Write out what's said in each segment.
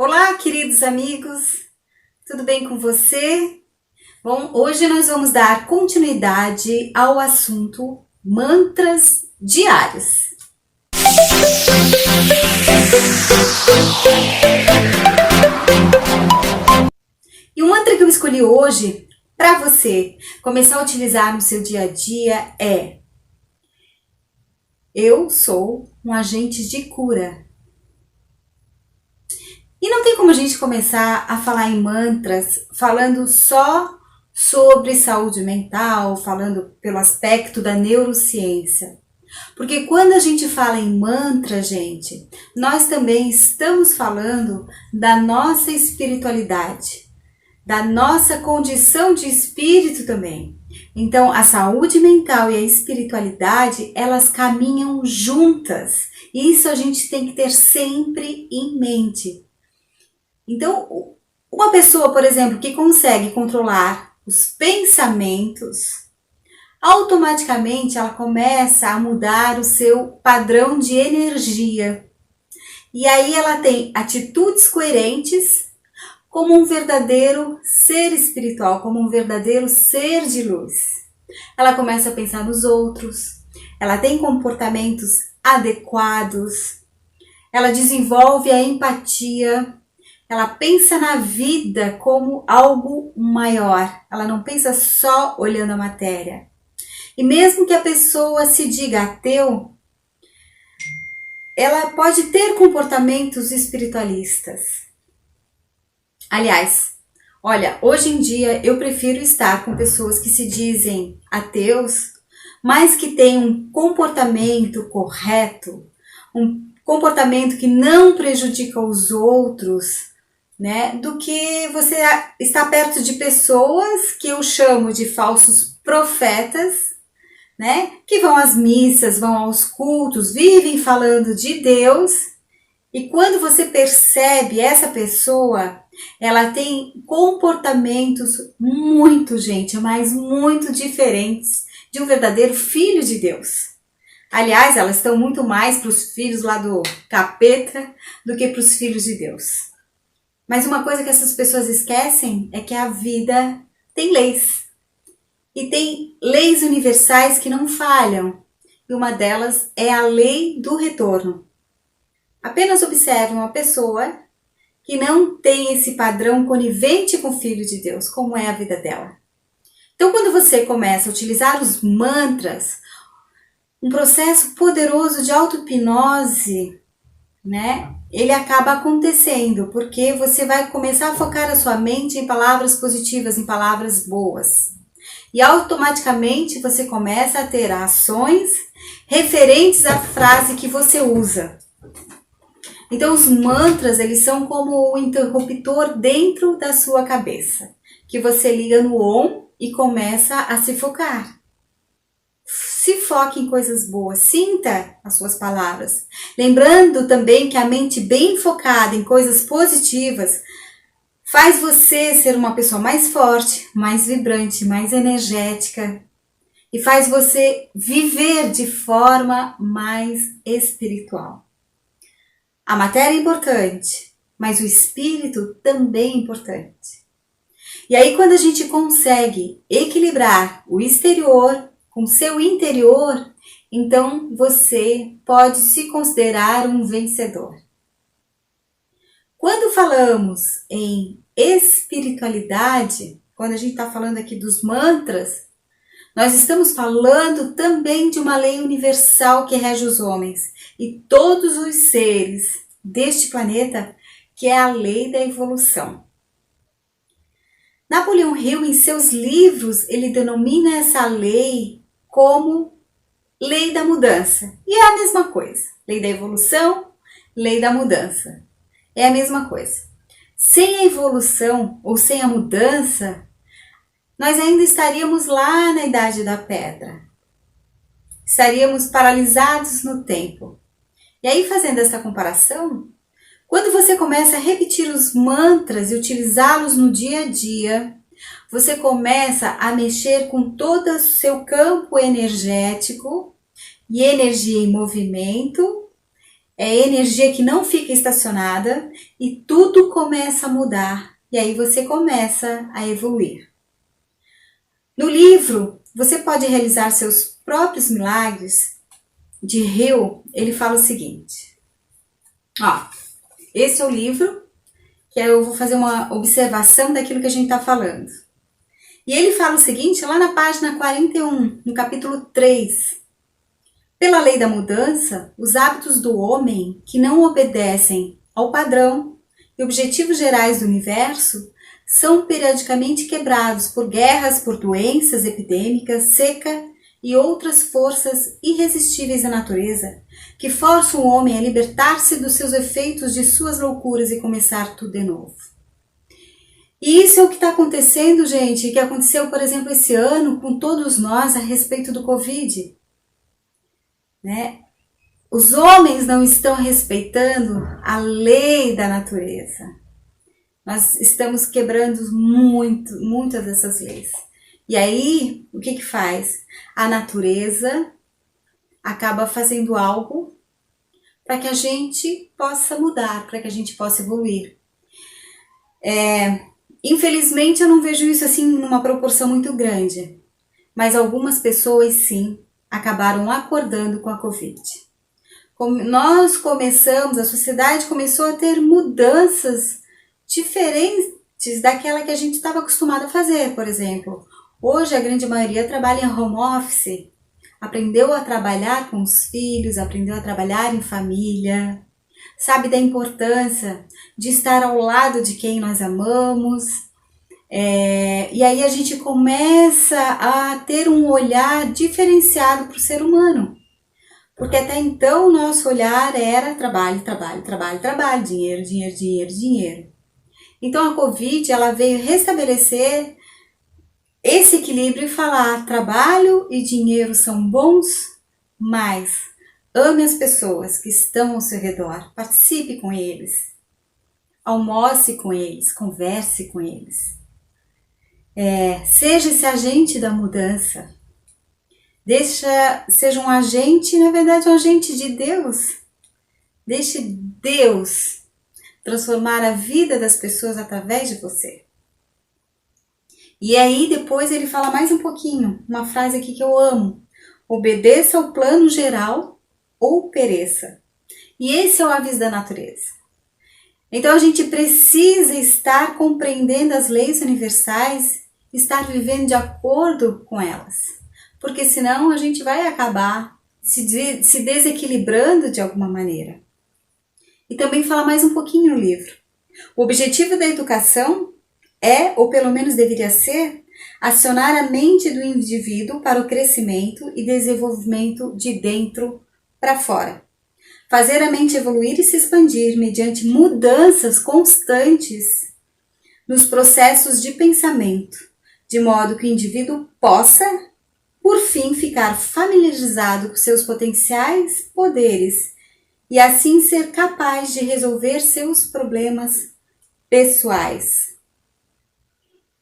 Olá, queridos amigos, tudo bem com você? Bom, hoje nós vamos dar continuidade ao assunto mantras diários. E o mantra que eu escolhi hoje para você começar a utilizar no seu dia a dia é: eu sou um agente de cura. E não tem como a gente começar a falar em mantras falando só sobre saúde mental, falando pelo aspecto da neurociência. Porque quando a gente fala em mantra, gente, nós também estamos falando da nossa espiritualidade, da nossa condição de espírito também. Então, a saúde mental e a espiritualidade, elas caminham juntas. Isso a gente tem que ter sempre em mente. Então, uma pessoa, por exemplo, que consegue controlar os pensamentos, automaticamente ela começa a mudar o seu padrão de energia. E aí ela tem atitudes coerentes como um verdadeiro ser espiritual, como um verdadeiro ser de luz. Ela começa a pensar nos outros, ela tem comportamentos adequados, ela desenvolve a empatia. Ela pensa na vida como algo maior. Ela não pensa só olhando a matéria. E mesmo que a pessoa se diga ateu, ela pode ter comportamentos espiritualistas. Aliás, olha, hoje em dia eu prefiro estar com pessoas que se dizem ateus, mas que têm um comportamento correto, um comportamento que não prejudica os outros, né, do que você estar perto de pessoas que eu chamo de falsos profetas, né, que vão às missas, vão aos cultos, vivem falando de Deus, e quando você percebe essa pessoa, ela tem comportamentos muito, gente, mas muito diferentes de um verdadeiro filho de Deus. Aliás, elas estão muito mais para os filhos lá do capeta do que para os filhos de Deus. Mas uma coisa que essas pessoas esquecem é que a vida tem leis. E tem leis universais que não falham. E uma delas é a lei do retorno. Apenas observe uma pessoa que não tem esse padrão conivente com o Filho de Deus, como é a vida dela. Então, quando você começa a utilizar os mantras, um processo poderoso de auto-hipnose, né? Ele acaba acontecendo, porque você vai começar a focar a sua mente em palavras positivas, em palavras boas. E automaticamente você começa a ter ações referentes à frase que você usa. Então os mantras, eles são como um interruptor dentro da sua cabeça, que você liga no on e começa a se focar. Se foque em coisas boas, sinta as suas palavras. Lembrando também que a mente bem focada em coisas positivas faz você ser uma pessoa mais forte, mais vibrante, mais energética e faz você viver de forma mais espiritual. A matéria é importante, mas o espírito também é importante. E aí quando a gente consegue equilibrar o exterior com seu interior, então você pode se considerar um vencedor. Quando falamos em espiritualidade, quando a gente está falando aqui dos mantras, nós estamos falando também de uma lei universal que rege os homens e todos os seres deste planeta, que é a lei da evolução. Napoleão Hill, em seus livros, ele denomina essa lei como lei da mudança. E é a mesma coisa. Lei da evolução, lei da mudança. É a mesma coisa. Sem a evolução ou sem a mudança, nós ainda estaríamos lá na Idade da Pedra. Estaríamos paralisados no tempo. E aí, fazendo essa comparação, quando você começa a repetir os mantras e utilizá-los no dia a dia, você começa a mexer com todo o seu campo energético e energia em movimento é energia que não fica estacionada e tudo começa a mudar. E aí você começa a evoluir. No livro, Você Pode Realizar Seus Próprios Milagres, de Hill, ele fala o seguinte. Ó, esse é o livro que eu vou fazer uma observação daquilo que a gente está falando. E ele fala o seguinte, lá na página 41, no capítulo 3. Pela lei da mudança, os hábitos do homem que não obedecem ao padrão e objetivos gerais do universo são periodicamente quebrados por guerras, por doenças epidêmicas, seca e outras forças irresistíveis da natureza, que forçam o homem a libertar-se dos seus efeitos de suas loucuras e começar tudo de novo. E isso é o que está acontecendo, gente, que aconteceu, por exemplo, esse ano com todos nós a respeito do Covid. Né? Os homens não estão respeitando a lei da natureza. Nós estamos quebrando muitas dessas leis. E aí, o que faz? A natureza acaba fazendo algo para que a gente possa mudar, para que a gente possa evoluir. Infelizmente, eu não vejo isso assim numa proporção muito grande, mas algumas pessoas sim acabaram acordando com a Covid. Nós começamos, a sociedade começou a ter mudanças diferentes daquela que a gente estava acostumado a fazer, por exemplo. Hoje a grande maioria trabalha em home office, aprendeu a trabalhar com os filhos, aprendeu a trabalhar em família, sabe da importância de estar ao lado de quem nós amamos. E aí a gente começa a ter um olhar diferenciado para o ser humano. Porque até então o nosso olhar era trabalho, trabalho, trabalho, trabalho, dinheiro, dinheiro, dinheiro, dinheiro. Então a Covid ela veio restabelecer esse equilíbrio e falar trabalho e dinheiro são bons, mas ame as pessoas que estão ao seu redor, participe com eles, almoce com eles, converse com eles. Seja esse agente da mudança. Seja um agente, na verdade, um agente de Deus. Deixe Deus transformar a vida das pessoas através de você. E aí depois ele fala mais um pouquinho, uma frase aqui que eu amo. Obedeça ao plano geral ou pereça. E esse é o aviso da natureza. Então a gente precisa estar compreendendo as leis universais, estar vivendo de acordo com elas. Porque senão a gente vai acabar se desequilibrando de alguma maneira. E também fala mais um pouquinho no livro. O objetivo da educação é, ou pelo menos deveria ser, acionar a mente do indivíduo para o crescimento e desenvolvimento de dentro para fora. Fazer a mente evoluir e se expandir mediante mudanças constantes nos processos de pensamento, de modo que o indivíduo possa, por fim, ficar familiarizado com seus potenciais poderes e assim ser capaz de resolver seus problemas pessoais.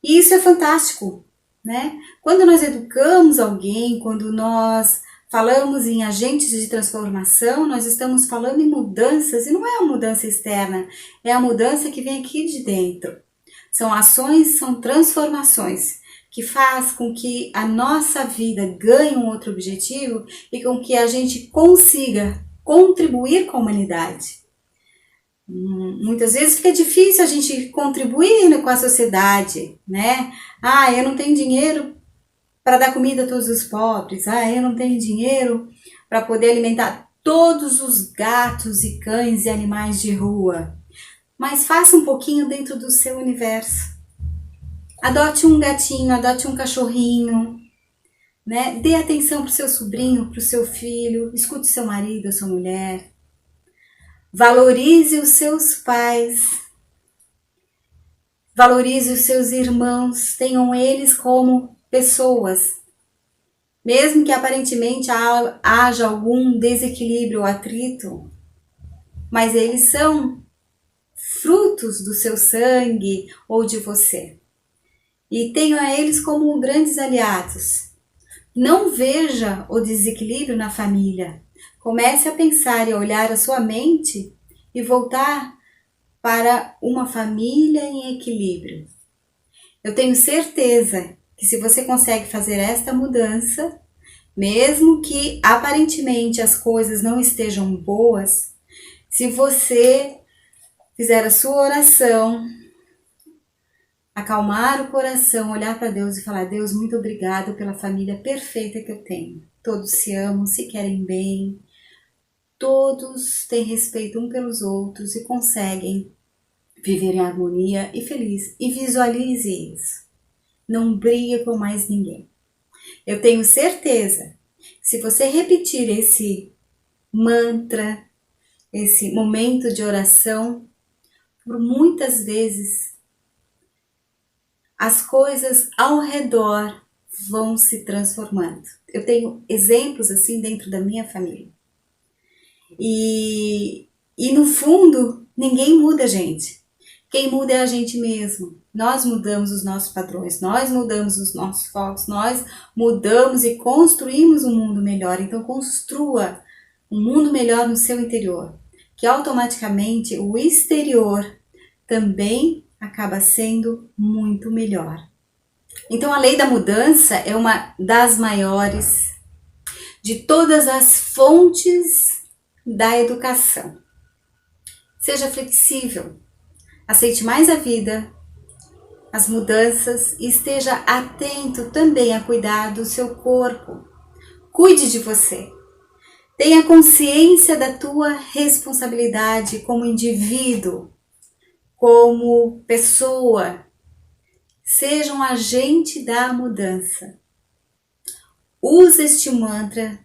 E isso é fantástico, né? Quando nós educamos alguém, quando nós falamos em agentes de transformação, nós estamos falando em mudanças, e não é uma mudança externa, é a mudança que vem aqui de dentro. São ações, são transformações que faz com que a nossa vida ganhe um outro objetivo e com que a gente consiga contribuir com a humanidade. Muitas vezes fica difícil a gente contribuir com a sociedade, né? Eu não tenho dinheiro para dar comida a todos os pobres. Eu não tenho dinheiro para poder alimentar todos os gatos e cães e animais de rua. Mas faça um pouquinho dentro do seu universo. Adote um gatinho, adote um cachorrinho, né? Dê atenção para o seu sobrinho, para o seu filho, escute seu marido, sua mulher. Valorize os seus pais, valorize os seus irmãos, tenham eles como pessoas. Mesmo que aparentemente haja algum desequilíbrio ou atrito, mas eles são frutos do seu sangue ou de você. E tenham a eles como grandes aliados. Não veja o desequilíbrio na família, Comece a pensar e a olhar a sua mente e voltar para uma família em equilíbrio. Eu tenho certeza que se você consegue fazer esta mudança, mesmo que aparentemente as coisas não estejam boas, se você fizer a sua oração, acalmar o coração, olhar para Deus e falar: Deus, muito obrigado pela família perfeita que eu tenho. Todos se amam, se querem bem, todos têm respeito um pelos outros e conseguem viver em harmonia e feliz. E visualize isso. Não brigue com mais ninguém. Eu tenho certeza, se você repetir esse mantra, esse momento de oração, por muitas vezes, as coisas ao redor vão se transformando. Eu tenho exemplos assim dentro da minha família. E no fundo, ninguém muda a gente. Quem muda é a gente mesmo. Nós mudamos os nossos padrões, nós mudamos os nossos focos, nós mudamos e construímos um mundo melhor. Então construa um mundo melhor no seu interior, que automaticamente o exterior também acaba sendo muito melhor. Então a lei da mudança é uma das maiores de todas as fontes da educação. Seja flexível, aceite mais a vida, as mudanças e esteja atento também a cuidar do seu corpo. Cuide de você. Tenha consciência da tua responsabilidade como indivíduo, como pessoa. Seja um agente da mudança. Use este mantra.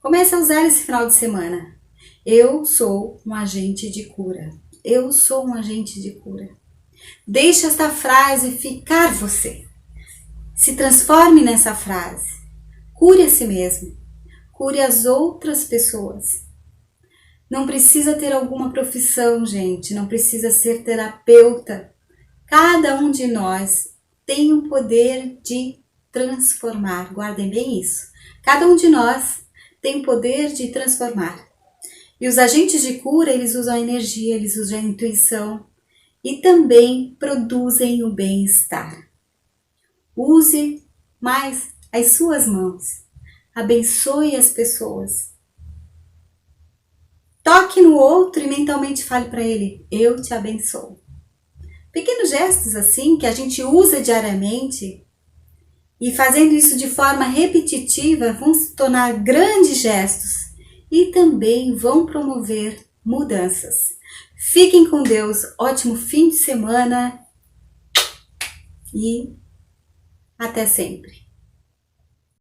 Comece a usar esse final de semana. Eu sou um agente de cura. Eu sou um agente de cura. Deixe esta frase ficar você. Se transforme nessa frase. Cure a si mesmo. Cure as outras pessoas. Não precisa ter alguma profissão, gente. Não precisa ser terapeuta. Cada um de nós tem o poder de transformar. Guardem bem isso. Cada um de nós tem o poder de transformar. E os agentes de cura, eles usam a energia, eles usam a intuição e também produzem o bem-estar. Use mais as suas mãos. Abençoe as pessoas. Toque no outro e mentalmente fale para ele: eu te abençoo. Pequenos gestos assim que a gente usa diariamente e fazendo isso de forma repetitiva vão se tornar grandes gestos e também vão promover mudanças. Fiquem com Deus, ótimo fim de semana e até sempre.